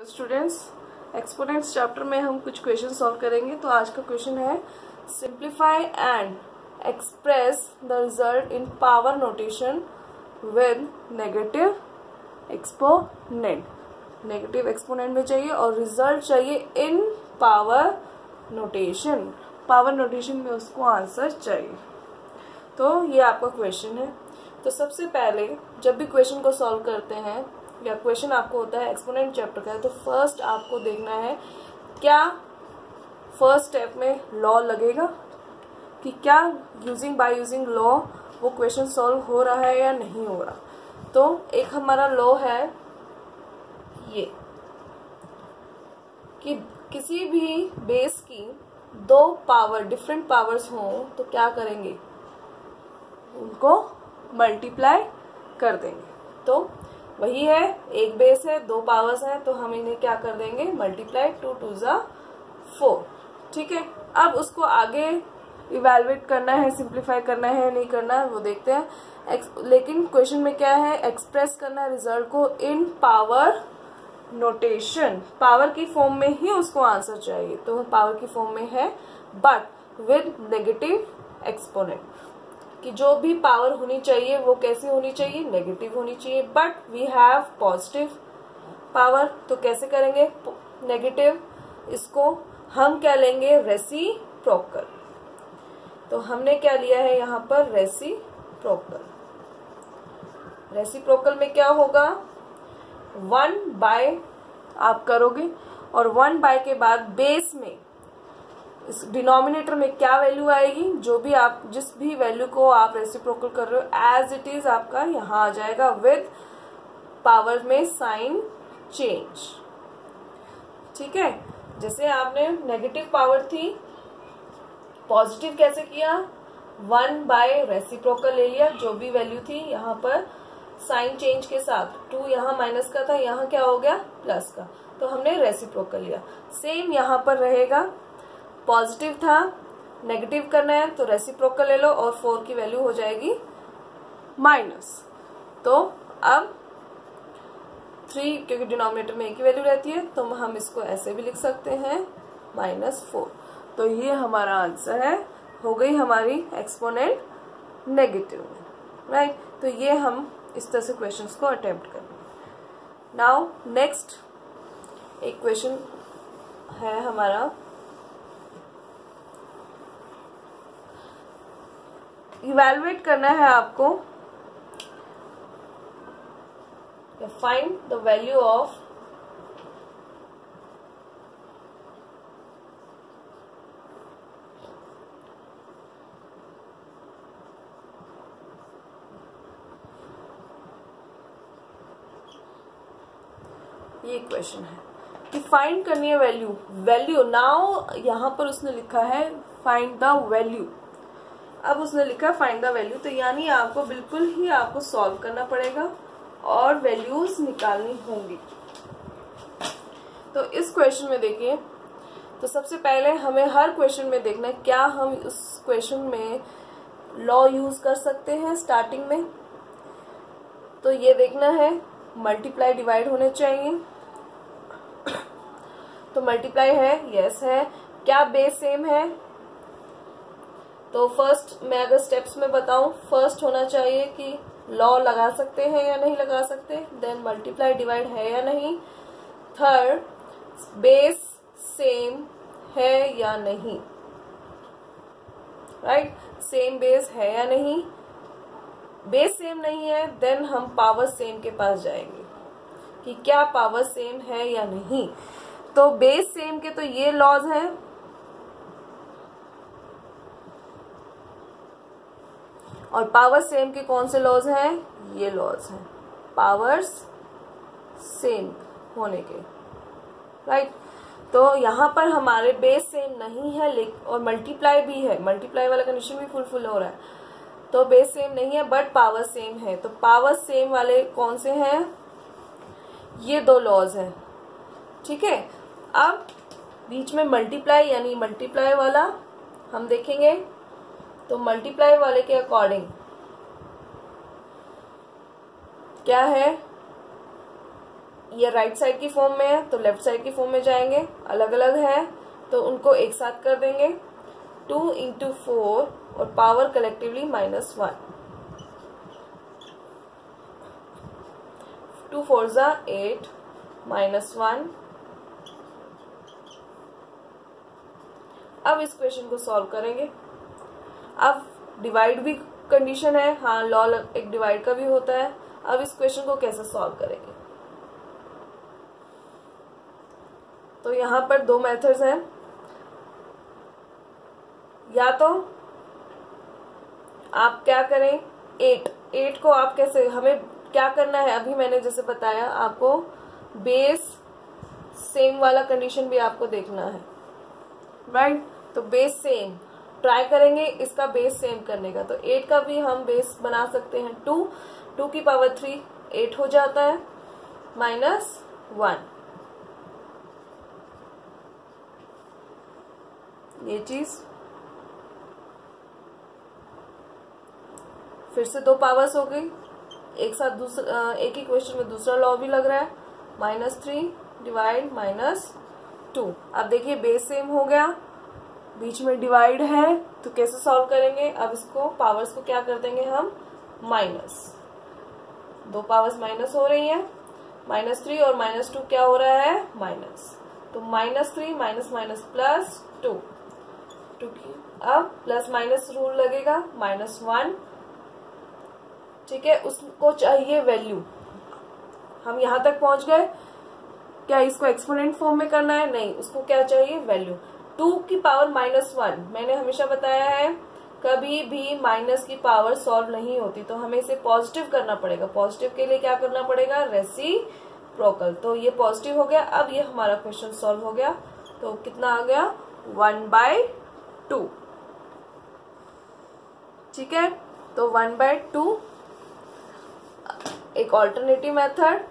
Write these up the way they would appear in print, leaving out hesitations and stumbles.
Students, exponents chapter में हम कुछ क्वेश्चन सॉल्व करेंगे। तो आज का क्वेश्चन है simplify and express the result in power notation with negative exponent. Negative exponent में चाहिए और रिजल्ट चाहिए इन पावर नोटेशन। पावर नोटेशन में उसको आंसर चाहिए। तो ये आपका क्वेश्चन है। तो सबसे पहले जब भी क्वेश्चन को सॉल्व करते हैं या क्वेश्चन आपको होता है एक्सपोनेंट चैप्टर का, तो फर्स्ट आपको देखना है क्या फर्स्ट स्टेप में लॉ लगेगा, कि क्या बाय यूजिंग लॉ वो क्वेश्चन सॉल्व हो रहा है या नहीं हो रहा। तो एक हमारा लॉ है ये कि किसी भी बेस की दो पावर डिफरेंट पावर्स हों तो क्या करेंगे, उनको मल्टीप्लाई कर देंगे। तो वही है, एक बेस है, दो पावर्स हैं, तो हम इन्हें क्या कर देंगे, मल्टीप्लाई। 2 2 ज़ा 4। ठीक है, अब उसको आगे इवेलुएट करना है, सिंप्लीफाई करना है नहीं करना है वो देखते हैं। लेकिन क्वेश्चन में क्या है, एक्सप्रेस करना है रिजल्ट को इन पावर नोटेशन। पावर की फॉर्म में ही उसको आंसर चाहिए, तो पावर की फॉर्म में है बट विद नेगेटिव एक्सपोनेंट, कि जो भी पावर होनी चाहिए वो कैसी होनी चाहिए, नेगेटिव होनी चाहिए। But we have positive power, तो कैसे करेंगे नेगेटिव, इसको हम क्या लेंगे, रेसिप्रोकल। तो हमने क्या लिया है यहाँ पर, रेसिप्रोकल। रेसिप्रोकल में क्या होगा, 1 बाय आप करोगे और 1 बाय के बाद बेस में इस डिनोमिनेटर में क्या वैल्यू आएगी, जो भी आप जिस भी वैल्यू को आप रेसिप्रोकल कर रहे हो एज इट इज आपका यहाँ आ जाएगा विद पावर में साइन चेंज। ठीक है, जैसे आपने नेगेटिव पावर थी, पॉजिटिव कैसे किया, 1 बाय रेसिप्रोकल ले लिया, जो भी वैल्यू थी यहाँ पर साइन चेंज के साथ। 2 यहाँ माइनस का था, यहाँ क्या हो गया, प्लस का, तो हमने रेसिप्रोकल लिया। सेम यहाँ पर रहेगा, पॉजिटिव था, नेगेटिव करना है तो रेसिप्रोकल ले लो और 4 की वैल्यू हो जाएगी माइनस। तो अब 3, क्योंकि डिनोमिनेटर में एक ही वैल्यू रहती है, तो हम इसको ऐसे भी लिख सकते हैं -4। तो ये हमारा आंसर है, हो गई हमारी एक्सपोनेंट नेगेटिव में, राइट। तो ये हम इस तरह से क्वेश्चंस को अटेम्प्ट करेंगे। नाउ नेक्स्ट एक क्वेश्चन है हमारा, इवैल्यूएट करना है आपको, फाइंड द वैल्यू ऑफ ये क्वेश्चन है कि फाइंड करनी है वैल्यू। नाउ यहाँ पर उसने लिखा है फाइंड द वैल्यू, अब उसने लिखा फाइंड द वैल्यू, तो यानी आपको बिल्कुल ही आपको सॉल्व करना पड़ेगा और वैल्यूज निकालनी होंगी। तो इस क्वेश्चन में देखिए, तो सबसे पहले हमें हर क्वेश्चन में देखना है क्या हम उस क्वेश्चन में लॉ यूज कर सकते हैं स्टार्टिंग में। तो ये देखना है मल्टीप्लाई डिवाइड होने चाहिए, तो मल्टीप्लाई है, यस है। क्या बेस सेम है, तो फर्स्ट मैं अगर स्टेप्स में बताऊं, फर्स्ट होना चाहिए कि लॉ लगा सकते हैं या नहीं लगा सकते, देन मल्टीप्लाई डिवाइड है या नहीं, थर्ड बेस सेम है या नहीं, राइट, सेम बेस है या नहीं। बेस सेम नहीं है, देन हम पावर सेम के पास जाएंगे कि क्या पावर सेम है या नहीं। तो बेस सेम के तो ये लॉज हैं, और पावर सेम के कौन से लॉज हैं, ये लॉज हैं पावर्स सेम होने के, राइट। तो यहाँ पर हमारे बेस सेम नहीं है, लेकिन और मल्टीप्लाई भी है, मल्टीप्लाई वाला कंडीशन भी फुलफिल हो रहा है, तो बेस सेम नहीं है बट पावर सेम है। तो पावर सेम वाले कौन से हैं, ये 2 लॉज हैं। ठीक है, अब बीच में मल्टीप्लाई यानी मल्टीप्लाई वाला हम देखेंगे, तो मल्टीप्लाई वाले के अकॉर्डिंग क्या है, ये राइट साइड की फॉर्म में है तो लेफ्ट साइड की फॉर्म में जाएंगे, अलग अलग है तो उनको एक साथ कर देंगे। 2 इंटू 4 और पावर कलेक्टिवली -1। 2 4 ज़ा 8 -1। अब इस क्वेश्चन को सॉल्व करेंगे। अब डिवाइड भी कंडीशन है, हाँ लॉ एक डिवाइड का भी होता है। अब इस क्वेश्चन को कैसे सॉल्व करेंगे, तो यहाँ पर दो मेथड्स हैं। या तो आप क्या करें, 8 को आप कैसे, हमें क्या करना है, अभी मैंने जैसे बताया आपको बेस सेम वाला कंडीशन भी आपको देखना है, राइट। तो बेस सेम ट्राई करेंगे इसका बेस सेम करने का। तो 8 का भी हम बेस बना सकते हैं 2 की पावर 3 8 हो जाता है -1। ये चीज फिर से 2 पावर्स हो गई, एक साथ दूसरा एक ही क्वेश्चन में दूसरा लॉ भी लग रहा है, -3 डिवाइड -2। अब देखिए बेस सेम हो गया, बीच में डिवाइड है, तो कैसे सॉल्व करेंगे। अब इसको पावर्स को क्या कर देंगे हम माइनस, 2 पावर्स माइनस हो रही है, -3 और -2 क्या हो रहा है माइनस, तो -3 +2 अब प्लस माइनस रूल लगेगा -1, ठीक है। उसको चाहिए वैल्यू, हम यहां तक पहुंच गए, क्या इसको एक्सपोनेंट फॉर्म में करना है, नहीं, उसको क्या चाहिए वैल्यू। 2 की पावर -1, मैंने हमेशा बताया है कभी भी माइनस की पावर सॉल्व नहीं होती, तो हमें इसे पॉजिटिव करना पड़ेगा। पॉजिटिव के लिए क्या करना पड़ेगा, रेसिप्रोकल। तो ये पॉजिटिव हो गया। अब ये हमारा क्वेश्चन सॉल्व हो गया, तो कितना आ गया 1/2, ठीक है। तो 1/2 एक ऑल्टरनेटिव मेथड,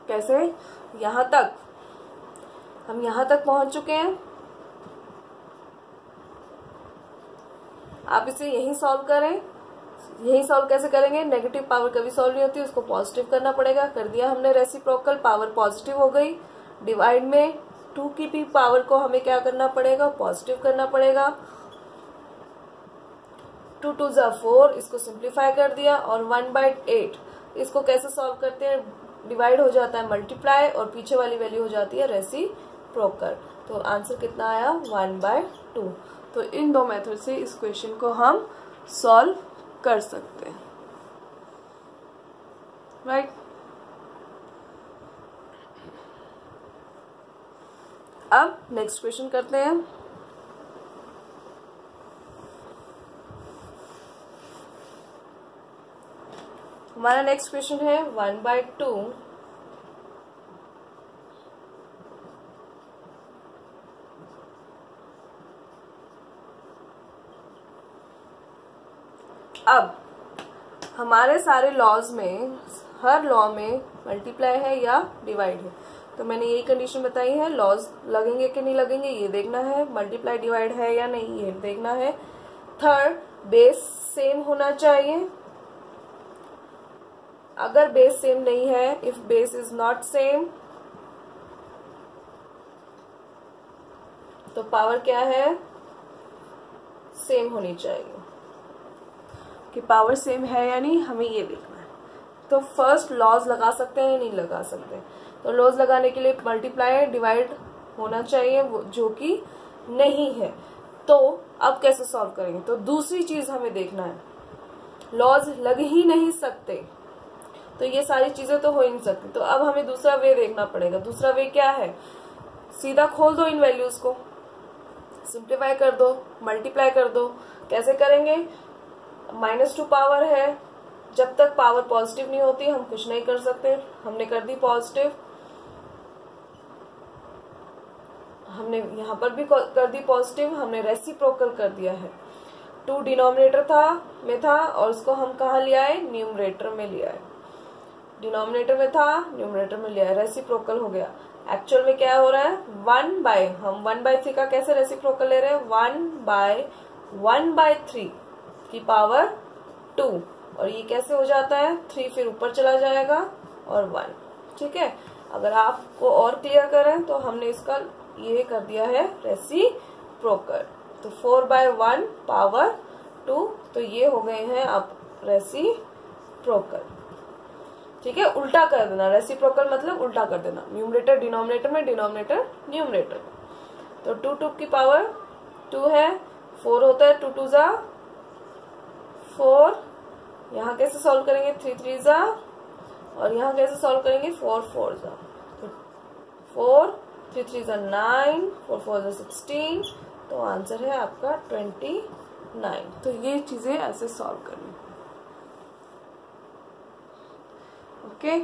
कैसे, यहां तक हम यहां तक पहुंच चुके हैं। आप इसे यही सॉल्व करें, यही सॉल्व कैसे करेंगे, नेगेटिव पावर कभी सॉल्व नहीं होती, उसको पॉजिटिव करना पड़ेगा। कर दिया हमने रेसिप्रोकल, पावर पॉजिटिव हो गई। डिवाइड में 2 की भी पावर को हमें क्या करना पड़ेगा, पॉजिटिव करना पड़ेगा। 2 2 ज़ा 4, इसको सिंप्लीफाई कर दिया। और 1/8 इसको कैसे सॉल्व करते हैं, डिवाइड हो जाता है मल्टीप्लाई और पीछे वाली वैल्यू हो जाती है रेसिप्रोकल। तो आंसर कितना आया 1/2। तो इन दो मेथड से इस क्वेश्चन को हम सॉल्व कर सकते हैं, राइट। अब नेक्स्ट क्वेश्चन करते हैं। हमारा नेक्स्ट क्वेश्चन है 1/2 अब हमारे सारे लॉज में हर लॉ में मल्टीप्लाई है या डिवाइड है, तो मैंने यही कंडीशन बताई है। लॉज लगेंगे कि नहीं लगेंगे ये देखना है, मल्टीप्लाई डिवाइड है या नहीं ये देखना है। थर्ड, बेस सेम होना चाहिए। अगर बेस सेम नहीं है, if base is not same, तो पावर क्या है, सेम होनी चाहिए। कि पावर सेम है या नहीं, हमें ये देखना है। तो फर्स्ट लॉज लगा सकते हैं, नहीं लगा सकते। तो लॉज लगाने के लिए मल्टीप्लाई डिवाइड होना चाहिए, जो कि नहीं है। तो अब कैसे सॉल्व करेंगे, तो दूसरी चीज हमें देखना है। लॉज लग ही नहीं सकते, तो ये सारी चीजें तो हो ही नहीं सकती। तो अब हमें दूसरा वे देखना पड़ेगा। दूसरा वे क्या है, सीधा खोल दो इन वैल्यूज को, सिंप्लीफाई कर दो, मल्टीप्लाई कर दो। कैसे करेंगे, -2 पावर है, जब तक पावर पॉजिटिव नहीं होती हम कुछ नहीं कर सकते। हमने कर दी पॉजिटिव, हमने यहाँ पर भी कर दी पॉजिटिव, हमने रेसिप्रोकल कर दिया है। 2 डिनोमिनेटर में था और उसको हम कहाँ ले आए, न्यूमरेटर में ले आए। डिनोमिनेटर में था, न्यूमरेटर में ले आए, रेसिप्रोकल हो गया। एक्चुअल में क्या हो रहा है, हम 1/3 का कैसे रेसिप्रोकल ले रहे हैं, 1/4 1/3 की पावर 2, और ये कैसे हो जाता है, 3 फिर ऊपर चला जाएगा और 1। ठीक है, अगर आपको और क्लियर करें तो हमने इसका ये कर दिया है रेसिप्रोकल। तो 4/1 पावर 2, तो ये हो गए हैं अब रेसिप्रोकल। ठीक है, उल्टा कर देना, रेसिप्रोकल मतलब उल्टा कर देना, न्यूमरेटर डिनोमिनेटर में, डिनोमिनेटर न्यूमरेटर। तो 2 की पावर 2 है, 4 होता है, 2 2 जा 4। यहाँ कैसे सॉल्व करेंगे, 3 3 जा, और यहाँ कैसे सॉल्व करेंगे, 4 4 जा। तो 4 3 3 जा 9, 4 4 जा 16, तो आंसर है आपका 29। तो ये चीजें ऐसे सॉल्व करनी। ओके।